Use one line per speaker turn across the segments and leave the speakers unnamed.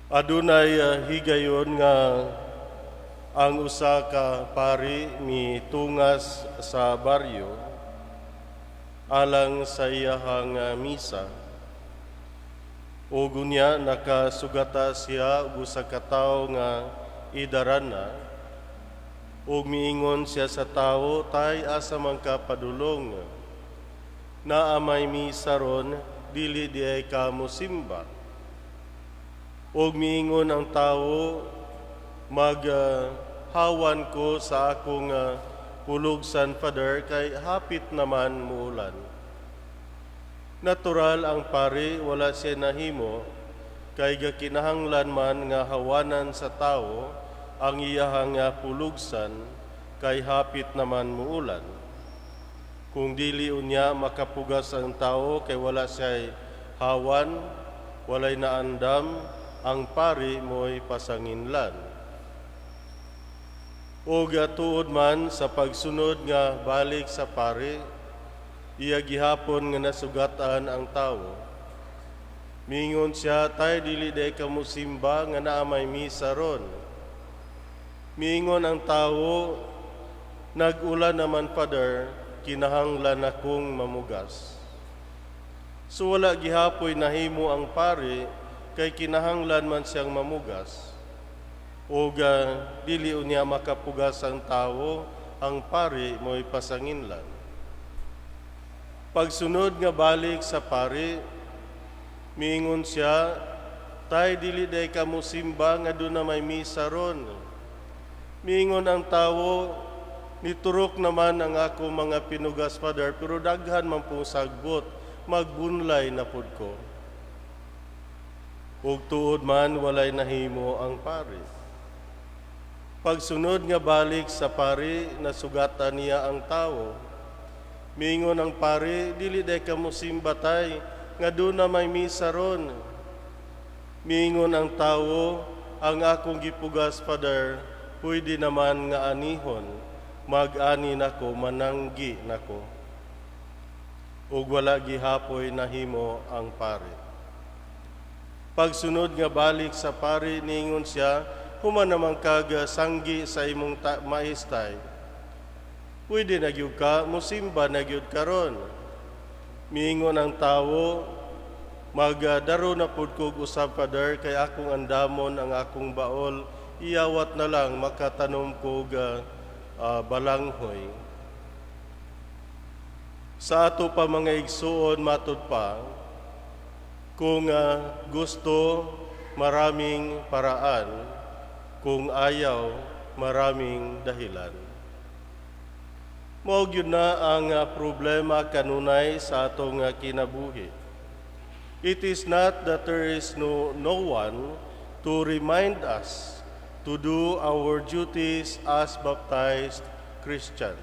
Adunay higayon nga ang usa ka pari mitungas sa baryo alang sa iyahang misa. Ug unya nakasugata siya og usa ka tawo nga idarana ug miingon siya sa tawo, tay asa man ka padulong. Naamay misa ron, dili di ay ka mosimba. Og miingon ang tawo, maghawan ko sa akong pulugsan, Father, kay hapit naman muulan. Natural ang pari, wala siya nahimo, kay gakinahanglan man nga hawanan sa tawo ang iyahang pulugsan, kay hapit naman muulan. Kung dili unya makapugas ang tawo, kay wala siya hawan, walay naandam, ang pari mo'y pasanginlan. O tuod man sa pagsunod nga balik sa pari, iya gihapon nga nasugatan ang tawo. Mingon siya, tay dili day ka mosimba nga naamay misa ron. Mingon ang tawo, nag-ulan naman, Father, kinahanglan akong mamugas. So wala gihapoy nahimo ang pari, kay kinahanglan man siyang mamugas. O dili unya makapugas ang tawo, ang pari mo'y pasanginlan. Pagsunod nga balik sa pari, miingon siya, tay dili day ka mosimba nga doon na may misa ron. Miingon ang tawo, niturok naman ang ako mga pinugas, Father, pero daghan man pong sagbot, magbunlay na pud ko. Ug tuod man walay nahimo ang pari. Pagsunod nga balik sa pari, nasugatan niya ang tawo. Miingon ang pari, dili day ka mosimba, tay, nga doon na may misa ron. Miingon ang tawo, ang akong gipugas, Father, pwede naman nga anihon, mag-ani nako, mananggi nako. Ug wala gihapoy nahimo ang pari. Pagsunod nga balik sa pari, niingon siya, human naman kag sanggi sa imong maestay. Pwede na gyud ka, mosimba na gyud karon. Miingon ang tawo, magdaro na pud kog usab, Father, kay akong andamon ang akong baol, iyawat na lang makatanom kog balanghoy. Sa ato pa mga igsuon matud pa, kung gusto, maraming paraan. Kung ayaw, maraming dahilan. Mao gyud na ang problema kanunay sa atong kinabuhi. It is not that there is no one to remind us to do our duties as baptized Christians.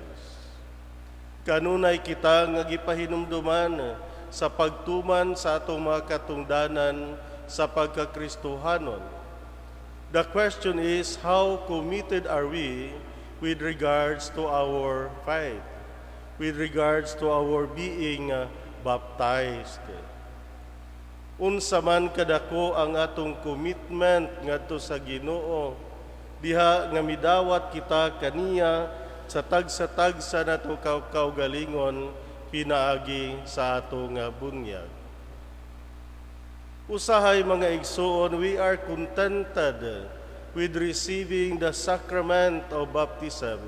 Kanunay kita nga gipahinumduman sa pagtuman sa atong mga katungdanan sa pagkakristohanon. The question is, how committed are we with regards to our faith, with regards to our being baptized? Unsa man kadako ang atong commitment ngadto sa Ginoo, diha nga midawat kita kaniya sa tagsa-tagsa nato kaugalingon pinaagi sa atong bunyag. Usahay mga igsoon, we are contented with receiving the sacrament of baptism,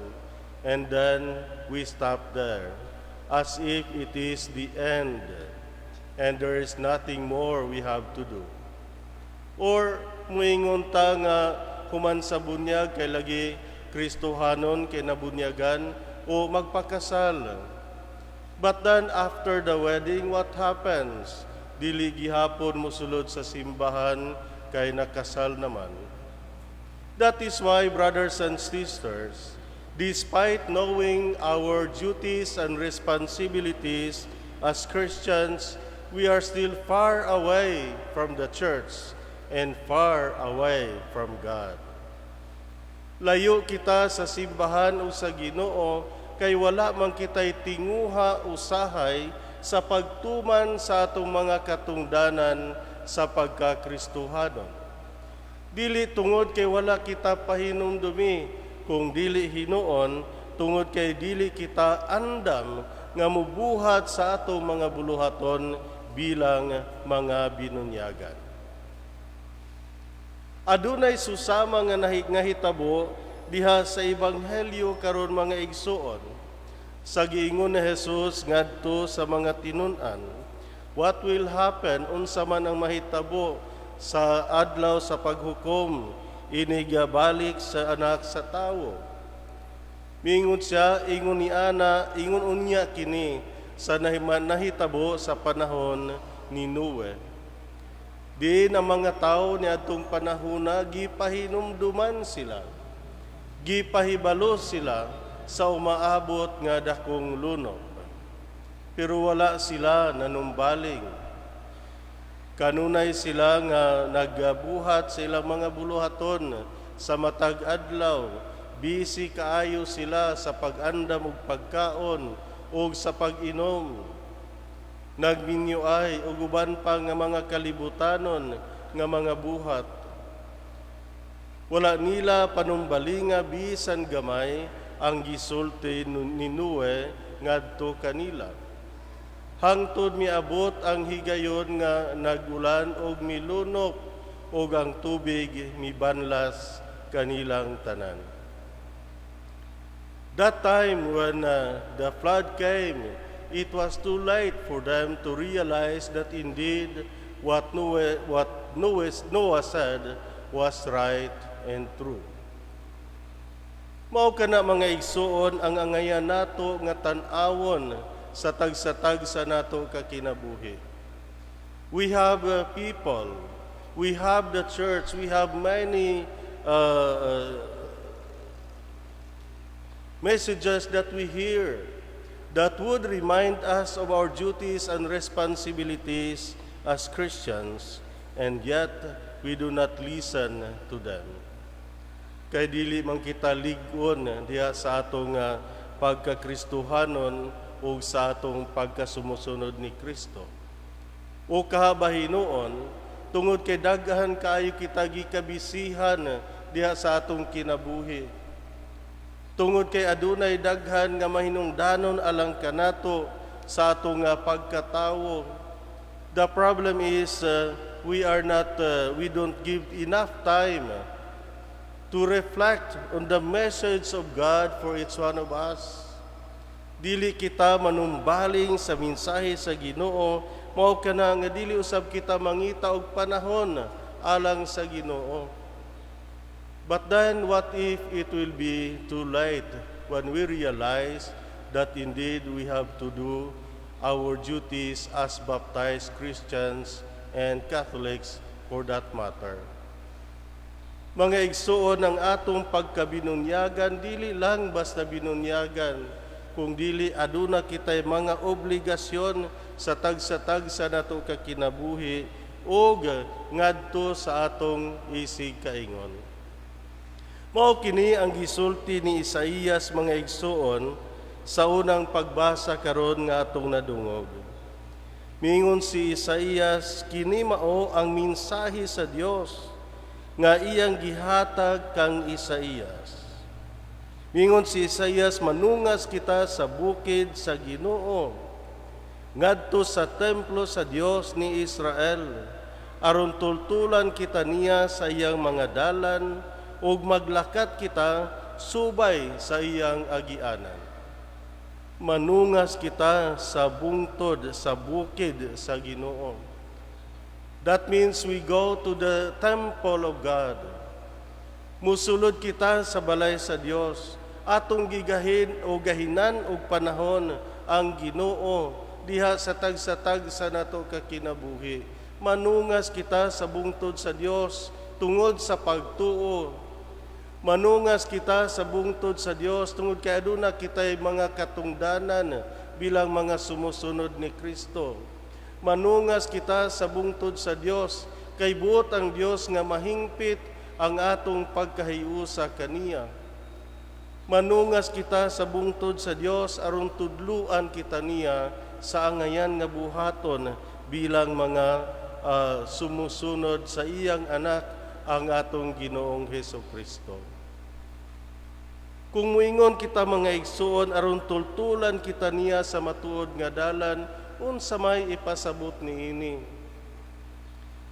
and then we stop there, as if it is the end, and there is nothing more we have to do. Or muingon ta nga human sa bunyag kay lagi Kristohanon kay nabunyagan o magpakasal. But then after the wedding, what happens? Dili gihapon mosulod sa simbahan kay nakasal naman. That is why, brothers and sisters, despite knowing our duties and responsibilities as Christians, we are still far away from the church and far away from God. Layo kita sa simbahan o sa Ginoo, kay wala man kita'y tinguha usahay sa pagtuman sa atong mga katungdanan sa pagkakristohanon. Dili tungod kay wala kita pahinumdumi, kung dili hinuon tungod kay dili kita andam nga mubuhat sa atong mga buluhaton bilang mga binunyagan. Adunay susama nga nahitabo diha sa ebanghelyo karon mga igsuon. Sa giingon ni Jesus ngadto sa mga tinun-an, what will happen unsa man ang mahitabo sa adlaw sa paghukom inigabalik sa anak sa tawo. Mingon siya, ingon ni Ana, ingon unya kini sa nahitabo sa panahon ni Noe. Di na mga tao ni atong panahona gipahinumduman sila. Gipahibalo sila sa umaabot nga dakong lunok. Pero wala sila nanumbaling. Kanunay sila nga nagabuhat sa ilang mga buluhaton sa matag adlaw. Busy kaayo sila sa pag-andam ug pagkaon ug sa pag-inom. Nagminyoay ug uban pa nga mga kalibutanon nga mga buhat. Wala nila panumbalinga bisan gamay ang gisulti ni Noe ngadto kanila. Hangtod miabot ang higayon nga nagulan og milunok og ang tubig mibanlas kanilang tanan. That time when the flood came, it was too late for them to realize that indeed what Noah said was right and true. Mao kana mga igsuon ang angayan nato nga tan-awon sa tagsa-tagsa nato kakinabuhi. We have people, we have the church, we have many messages that we hear that would remind us of our duties and responsibilities as Christians, and yet we do not listen to them. Kay dili man kita lig-on diha sa atong pagkakristohanon o sa atong pagkasumusunod ni Kristo. O kahabahinoon, tungod kay daghan kaayo kita gikabisihan diha sa atong kinabuhi. Tungod kay adunay daghan nga mahinungdanon alang kanato sa atong pagkatawo. The problem is we don't give enough time to reflect on the message of God for each one of us. Dili kita manumbaling sa mensahe sa Ginoo, mao kana nga dili usab kita mangita og panahon alang sa Ginoo. But then what if it will be too late when we realize that indeed we have to do our duties as baptized Christians and Catholics for that matter. Mga igsuon ang atong pagkabinunyagan, dili lang basta binunyagan, kung dili aduna kitay mga obligasyon sa tagsa-tagsa nato kakinabuhi ug ngadto sa atong isig kaingon. Mao kini ang gisulti ni Isaías mga igsuon sa unang pagbasa karon nga atong nadungog. Mingon si Isaías, kini mao ang mensahe sa Dios nga iyang gihatag kang Isaías. Mingon si Isaías, manungas kita sa bukid sa Ginoo, ngadto sa templo sa Dios ni Israel, aron tultulan kita niya sa iyang mga dalan, ug maglakat kita subay sa iyang agianan. Manungas kita sa bungtod sa bukid sa Ginoo. That means we go to the temple of God. Musulod kita sa balay sa Dios. Atong gigahin o gahinan og panahon ang Ginoo diha sa tagsa-tagsa nato kakinabuhi. Manungas kita sa bungtod sa Dios tungod sa pagtuo. Manungas kita sa bungtod sa Dios tungod kay aduna kitay mga katungdanan bilang mga sumusunod ni Kristo. Manungas kita sa bungtod sa Dios kay buot ang Dios nga mahingpit ang atong pagkahiusa kaniya. Manungas kita sa bungtod sa Dios aron tudluan kita niya sa angayan nga buhaton bilang mga sumusunod sa iyang anak ang atong Ginoong Hesukristo. Kung muingon kita mga igsuon aron tultulan kita niya sa matuod nga dalan, unsa may ipasabot niini.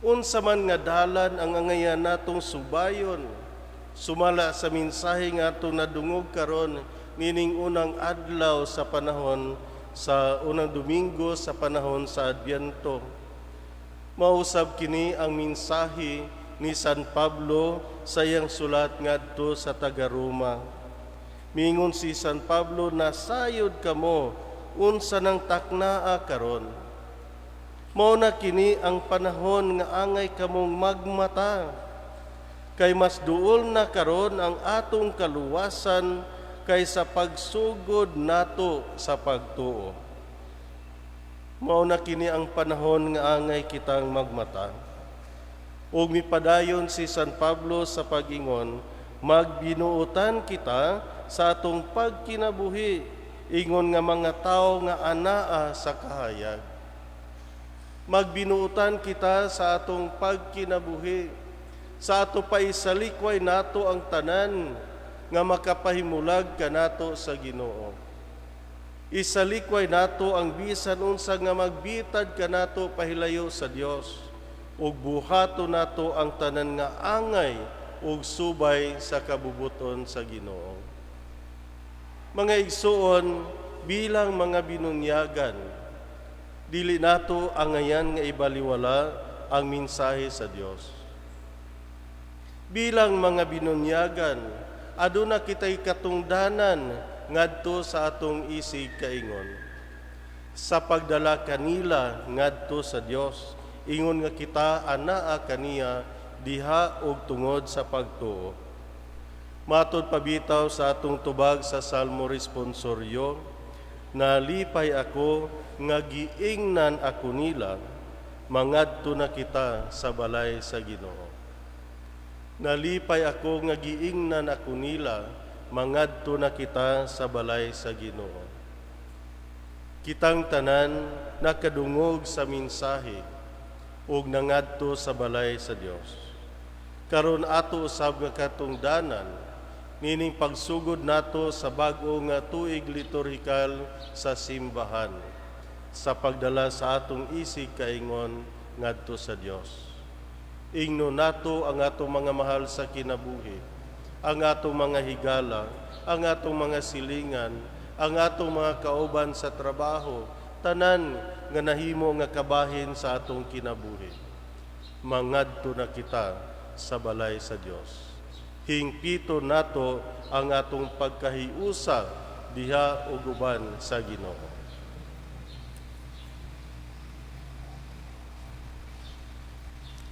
Unsa man nga dalan ang angayan natong subayon, sumala sa mensahe nga atong nadungog karon nining unang adlaw sa panahon sa unang Domingo sa panahon sa Adbyento. Mausab kini ang mensahe ni San Pablo sa iyang sulat ngadto sa taga-Roma. Mingon si San Pablo na sayod kamo unsa nang taknaa karon. Mao na kini ang panahon nga angay kamong magmata. Kay mas duol na karon ang atong kaluwasan kaysa pagsugod nato sa pagtuo. Mao na kini ang panahon nga angay kitang magmata. Ug mipadayon si San Pablo sa pag-ingon, magbinuotan kita sa atong pagkinabuhi, ingon nga mga tao nga anaa sa kahayag. Magbinuotan kita sa atong pagkinabuhi, sa ato paisalikway nato ang tanan nga makapahimulag kanato sa Ginoo. Isalikway nato ang bisan unsa nga magbitad kanato pahilayo sa Dios, ug buhato nato ang tanan nga angay ug subay sa kabubuton sa Ginoo. Mga igsuon, bilang mga binunyagan, dili nato angayan nga ibaliwala ang mensahe sa Dios. Bilang mga binunyagan, aduna kitay katungdanan ngadto sa atong isig kaingon. Sa pagdala kanila ngadto sa Dios, ingon nga kita anaa kaniya diha og tungod sa pagtuo. Matod pabitaw sa atong tubag sa Salmo Responsoryo, nalipay ako nga giingnan ako nila, mangadto na kita sa balay sa Ginoo. Nalipay ako nga giingnan ako nila, mangadto na kita sa balay sa Ginoo. Kitang tanan nakadungog sa mensahe ug nangadto sa balay sa Dios. Karon ato usab nga katungdanan nining pagsugod nato sa bag-o nga tuig liturhikal sa simbahan sa pagdala sa atong isig kaingon ngadto sa Dios. Ingno nato ang atong mga mahal sa kinabuhi, ang atong mga higala, ang atong mga silingan, ang atong mga kauban sa trabaho, tanan nga nahimo nga kabahin sa atong kinabuhi. Mangadto na kita sa balay sa Dios. Hingpito nato ang atong pagkahiusa diha ug uban sa Ginoo.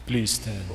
Please stand.